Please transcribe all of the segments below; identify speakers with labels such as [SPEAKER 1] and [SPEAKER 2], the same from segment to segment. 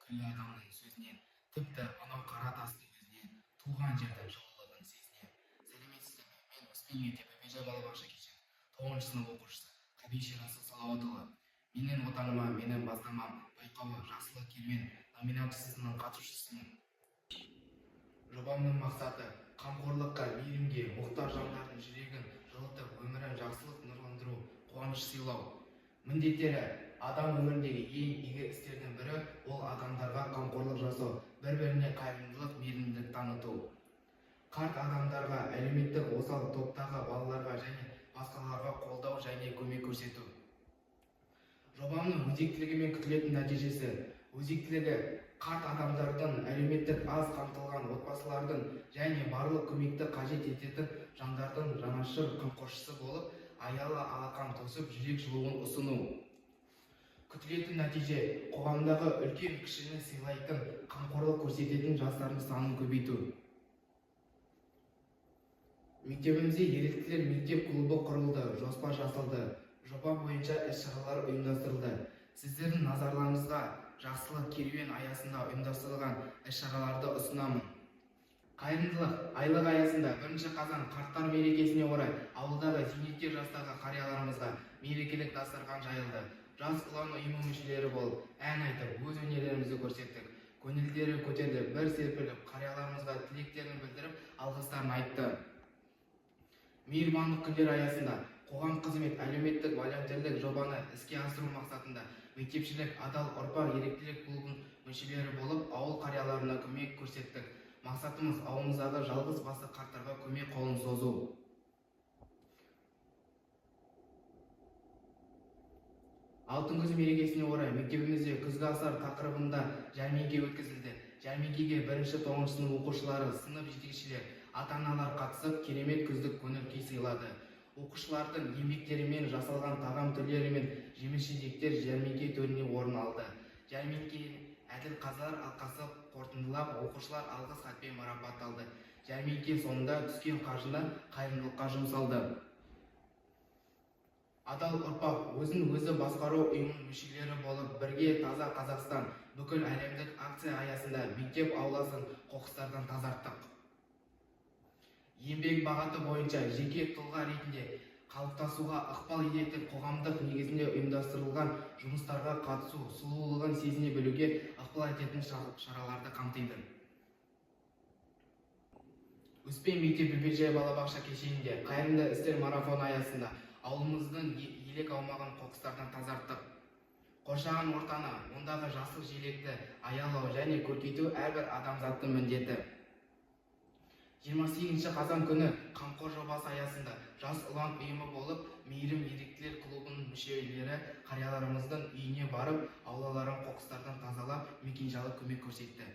[SPEAKER 1] күллі адамның сөзінен, тіпті анау қара тастың өзінен туған жердің жылылығын сезінем. Сәлеметсіздер ме? Мен Успен мектебі бейжай балабақша кешен 9 сынып оқушысы Қабиши Расул Салауатұлы. Менің отаныма, менің бастамам байқауы жақсылық керуен номинациясының қатысушысымын. Жобамның мақсаты қамқорлыққа, мейірімге, мұқтаж жандардың жүрегін жылытып, өмірін жақсылық нұрландыру, қуаныш сыйлау. Міндеттері: адам өміріндегі ең игі істердің бірі ол адамдарға қамқорлық жасау, бір-біріне қайырымдылық, мейірімділік таныту. Қарт адамдарға, әлеуметтік осал топтағы балаларға және басқаларға қолдау және көмек көрсету. Жобамның өзектілігі мен күтілетін нәтижесі: өзектілігі қарт адамдардың, әлеуметтік аз қамтылған отбасылардың және барлық көмекті қажет ететін жандардың жанашыр қамқоршысы болып, аялы алақан тосып, жүрек жылуын ұсыну. Күтілетін нәтиже: қоғамдағы үлкен кішіні сыйлайтын, қамқорлық көрсететін жастардың санын көбейту. Мектебімізде еріктілер мектеп клубы құрылды, жоспар жасалды. Жоба бойынша іс-шаралар ұйымдастырылды. Сіздердің назарларыңызға жақсылық керуен аясында ұйымдастырылған іс-шараларды ұсынамын. Қайырымдылық айлық аясында 1 қазан қарттар мерекесіне орай ауылдағы зейнеткер жастағы қарияларымызға мерекелік дастархан жайылды. Жас ұлан ұйымы мүшелері болып, ән айтып, өз өнерлерімізді көрсеттік. Көңілдері көтеріліп, бір серпіліп, қарияларымызға тілектерін білдіріп, алғыстарын айтты. Мейірбандық күндер аясында қоғам қызмет, әлеуметтік волонтерлік жобаны іске асыру мақсатында мектепшілік адал ұрпақ еріктілер клубының мүшелері болып, ауыл қарияларына көмек көрсеттік. Мақсатымыз ауылымыздағы жалғыз басты қарттарға көмек қолын созу. Алтын күз мерекесіне орай мектебімізде күзгі асар тақырыбында жәрмеңке өткізілді. Жәрмеңкеге 1-9 сынып оқушылары, сынып жетекшілер, ата-аналар қатысып, керемет күздік көңіл-күй сыйлады. Оқушылардың еңбектерімен жасалған тағам түрлері мен жеміс-жидектер жәрмеңке төріне орын алды. Жәрмеңкені әділ қазылар алқасы қорытындылап, оқушылар алғыс хатпен марапатталды. Жәрмеңке соңында түскен қаржыны қайырымдылыққа жұмсалды. Адал ұрпақ өзін-өзі басқару ұйымының мүшелері болып, бірге таза Қазақстан бүкіл әлемдік акция аясында мектеп ауласын қоқыстардан тазарттық. Еңбек бағыты бойынша жеке тұлға ретінде қалыптасуға ықпал ететін қоғамдық негізінде ұйымдастырылған жұмыстарға қатысу, сұлулығын сезіне білуге ықпал ететін шараларды қамтиды. Успен мектебі бейжай балабақша кешенінде қайырымды істер марафоны аясында ауылымыздың елек аумағын қоқыстардан тазарттық. Қоршаған ортаны, ондағы жасыл желекті аялау және көркейту әрбір адамзаттың міндеті. 28 қазан күні қамқор жобасы аясында жас ұлан ұйымы болып, мейірім еріктілер клубының мүшелері қарияларымыздың үйіне барып, аулаларын қоқыстардан тазалап, мекенжайлық көмек көрсетті.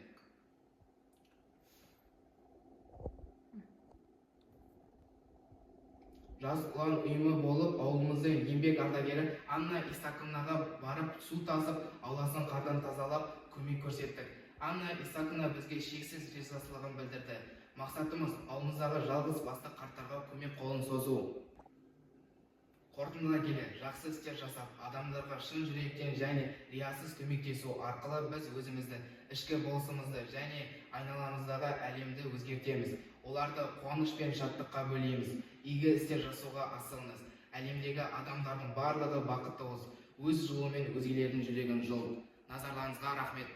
[SPEAKER 1] Жас ұлан ұйымы болып, ауылымыздың еңбек ардагері Анна Исақынаға барып, су тасып, ауласын қардан тазалап, көмек көрсеттік. Анна Исақына бізге шексіз ризашылығын білдірді. Мақсатымыз ауылымыздағы жалғыз басты қарттарға көмек қолын созу. Қорытындыла келе, жақсы істер жасап, адамдарға шын жүректен және риясыз көмектесу арқылы біз өзімізді, ішкі болысымызды және айналамыздағы әлемді өзгертеміз. Оларды қуаныш пен шаттыққа бөлейміз. Игі істер жасауға асығыңыз. Әлемдегі адамдардың барлығы бақытты болсын. Өз жылуымен өзгелердің жүрегін жыл. Назарларыңызға рахмет.